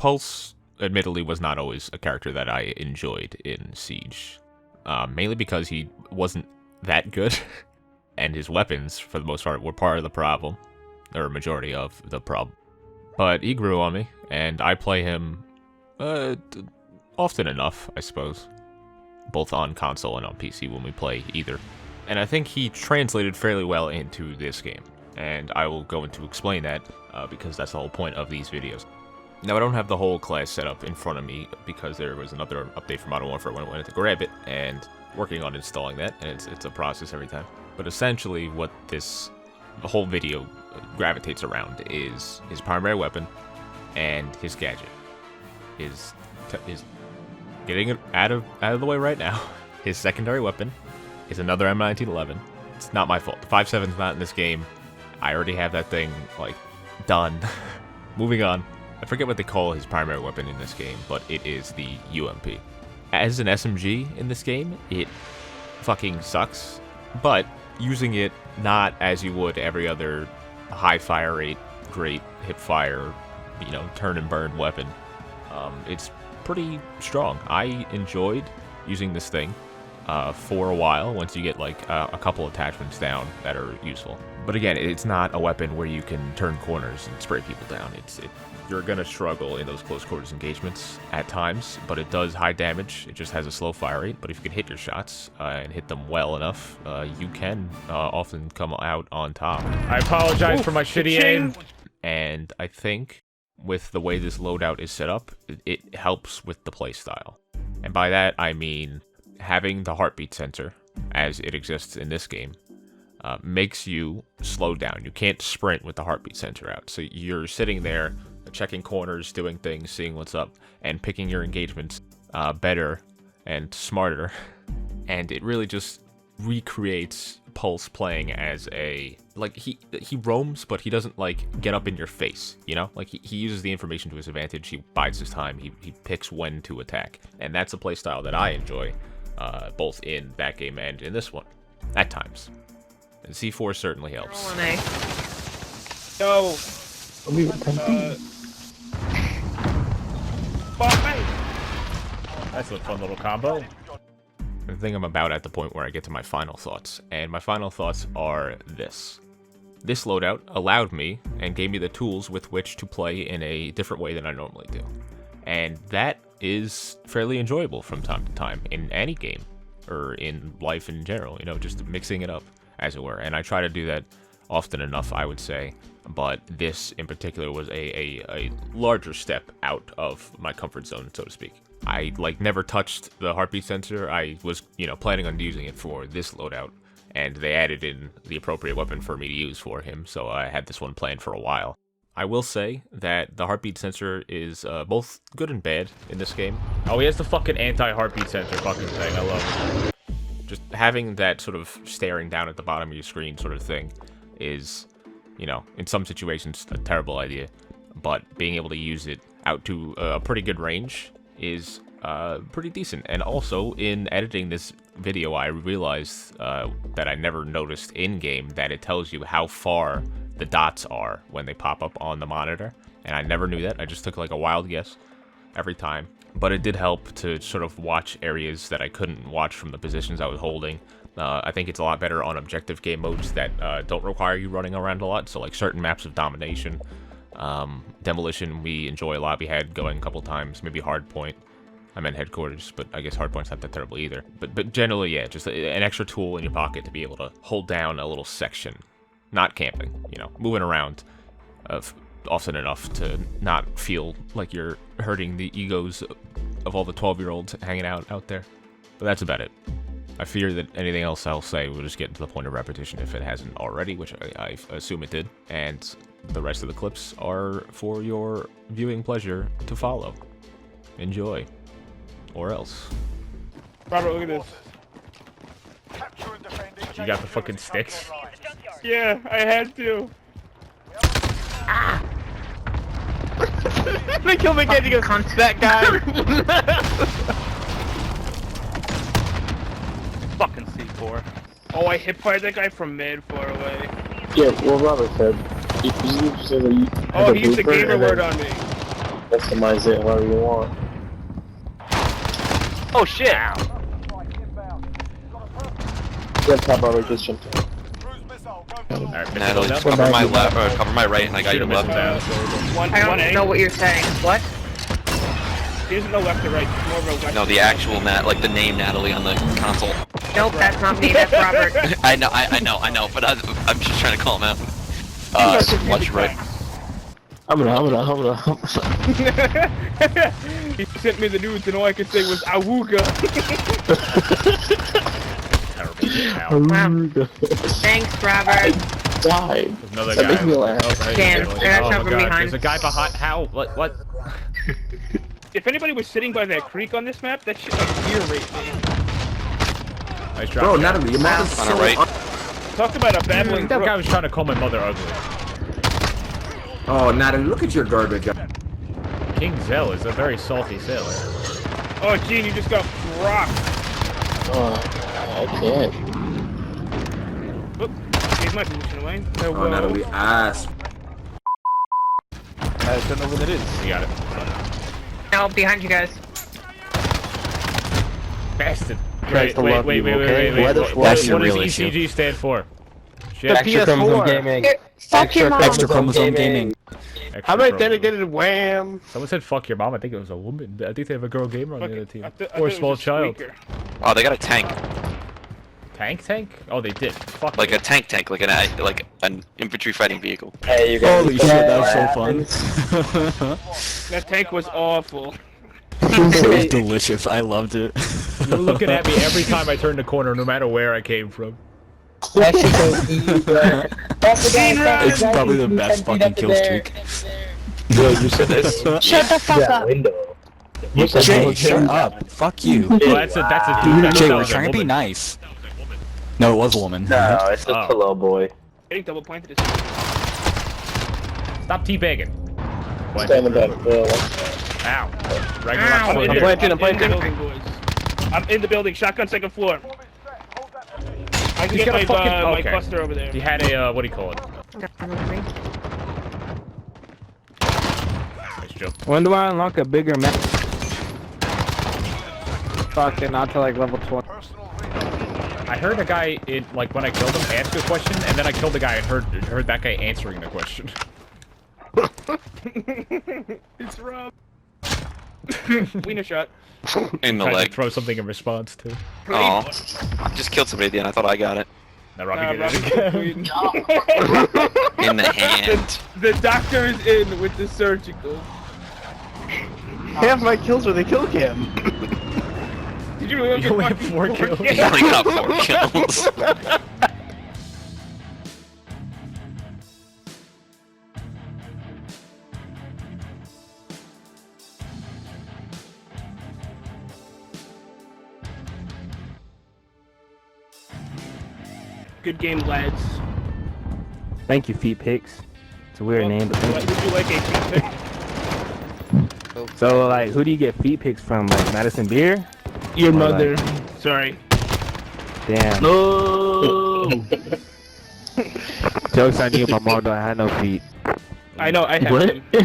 Pulse, admittedly, was not always a character that I enjoyed in Siege. Mainly because he wasn't that good, and his weapons, for the most part, were part of the problem, or a majority of the problem. But he grew on me, and I play him often enough, I suppose, both on console and on PC when we play either. And I think he translated fairly well into this game, and I will go into explain that because that's the whole point of these videos. Now, I don't have the whole class set up in front of me because there was another update for Modern Warfare when I went to grab it, and working on installing that, and it's a process every time. But essentially, what the whole video gravitates around is his primary weapon and his gadget. His getting it out of the way right now. His secondary weapon is another M1911. It's not my fault. The 5.7's not in this game. I already have that thing, like, done. Moving on. I forget what they call his primary weapon in this game, but it is the UMP. As an SMG in this game, it fucking sucks, but using it not as you would every other high fire rate, great hip fire, turn and burn weapon, it's pretty strong. I enjoyed using this thing for a while once you get like a couple attachments down that are useful. But again, it's not a weapon where you can turn corners and spray people down. You're gonna struggle in those close quarters engagements at times, but it does high damage. It just has a slow fire rate, but if you can hit your shots and hit them well enough, you can often come out on top. I apologize for my shitty aim. And I think with the way this loadout is set up, it helps with the playstyle. And by that, I mean having the heartbeat sensor, as it exists in this game, makes you slow down. You can't sprint with the heartbeat sensor out. So you're sitting there, checking corners, doing things, seeing what's up, and picking your engagements better and smarter. And it really just recreates Pulse playing as a, like, he roams, but he doesn't like get up in your face, like he uses the information to his advantage. He bides his time. He picks when to attack, and that's a play style that I enjoy, both in that game and in this one at times. And C4 certainly helps. Yo, that's a fun little combo. I think I'm about at the point where I get to my final thoughts, and my final thoughts are this. This loadout allowed me and gave me the tools with which to play in a different way than I normally do. And that is fairly enjoyable from time to time in any game, or in life in general, just mixing it up, as it were. And I try to do that often enough, I would say, but this in particular was a larger step out of my comfort zone, so to speak. I never touched the heartbeat sensor. I was planning on using it for this loadout, and they added in the appropriate weapon for me to use for him, so I had this one planned for a while. I will say that the heartbeat sensor is both good and bad in this game. Oh, he has the fucking anti-heartbeat sensor fucking thing. I love it. Just having that sort of staring down at the bottom of your screen sort of thing is, in some situations a terrible idea, but being able to use it out to a pretty good range is pretty decent. And also, in editing this video, I realized that I never noticed in-game that it tells you how far the dots are when they pop up on the monitor, and I never knew that. I just took like a wild guess every time, but it did help to sort of watch areas that I couldn't watch from the positions I was holding. I think it's a lot better on objective game modes that don't require you running around a lot, so like certain maps of domination, demolition we enjoy a lot. We had going a couple times, maybe hardpoint. I meant headquarters, but I guess hardpoint's not that terrible either. But generally, yeah, just an extra tool in your pocket to be able to hold down a little section. Not camping, moving around often enough to not feel like you're hurting the egos of all the 12-year-olds hanging out there. But that's about it. I fear that anything else I'll say will just get to the point of repetition if it hasn't already, which I assume it did. And the rest of the clips are for your viewing pleasure to follow. Enjoy. Or else. Robert, look at this. You got the fucking sticks? Yeah, I had to. Ah! They killed me again. He goes, "Cunt that guy." Fucking C4. Oh, I hip fired that guy from mid far away. Yeah, well, Robert said. He used Oh, he used the gamer word on me. Customize it however you want. Oh shit! Yeah, top already just jumped in. Alright, Natalie, just cover my left, or cover my right, and I got your left. I don't know what you're saying. What? He doesn't know left or right. It's more of a left. No, the actual like the name Natalie on the console. Nope, that's not me. That's Robert. I know, but I'm just trying to call him out. Watch your right. I'm gonna. He sent me the news and all I could say was Awooga. Wow. Thanks, Robert. Why? There's another That guy. makes me laugh. Oh, right, Dan, there. that's Oh not my from god, behind. there's a guy behind. How? What? If anybody was sitting by that creek on this map, that shit like ear-raped me. Nice drop. Bro, Natalie, your mother's On so our right. Talk about a babbling That brook. guy was trying to call my mother ugly. Oh, Natalie, look at your garbage. King Zell is a very salty sailor. Oh, Gene, you just got rocked. Oh, I can't. Oop, gave my position away. Oh, Natalie, ass. I don't know what it is. You got it. No, behind you guys. Bastard. Tries to love you, okay? Wait. What What your does real ECG stand for? Shit. Extra chromosome gaming. Fuck your mom. Extra chromosome gaming. Extra How about chromosome. dedicated wham? Someone said fuck your mom. I think it was a woman. I think they have a girl gamer on the other team. I thought Or it a was small child. squeaker. Oh, they got a tank, Tank? Oh, they did. Fuck. like me. a tank, like an infantry fighting vehicle. Hey, you guys. Holy shit, that was so fun. That tank was awful. It was delicious. I loved it. You're looking at me every time I turn the corner, no matter where I came from. That shit goes easy, bro. That's the guy. It's probably the best fucking kill streak. Yo, you said this. Shut the fuck up. Window. You said Jay, shut up. Fuck you. Well, that's a dude. That's Jay, not we're like a trying to be woman. nice. No, it was a woman. No, it's a Oh. pillow boy. Getting double pointed is Stop teabagging. Stay in the bed. Ow. Regular Ow. foot I'm here. planting, I'm in the building, boys. I'm in the building, shotgun second floor. I can He's get got my, a fucking- my okay. cluster over there. He had a, what do you call it? Nice joke. When do I unlock a bigger map? Fuck it, not to like level 20. I heard a guy, like, when I killed him, ask a question, and then I killed the guy and heard that guy answering the question. It's Rob. Wiener shot. In the Tried to leg. throw something in response to. Oh, I just killed somebody at the end. I thought I got it. Now Robbie did Robbie it again. In the hand. The doctor is in with the surgical. Half my kills are the kill cam. Did you really You only have 4 kills. I only got 4 kills. Good game, lads. Thank you, Feet Picks. It's a weird name, but thank Would you like a feedback? you. So, like, who do you get Feet Picks from? Like, Madison Beer? Your Or, mother. like- Sorry. Damn. No. Joke's on you, my mom don't have no feet. I know, I have What? them.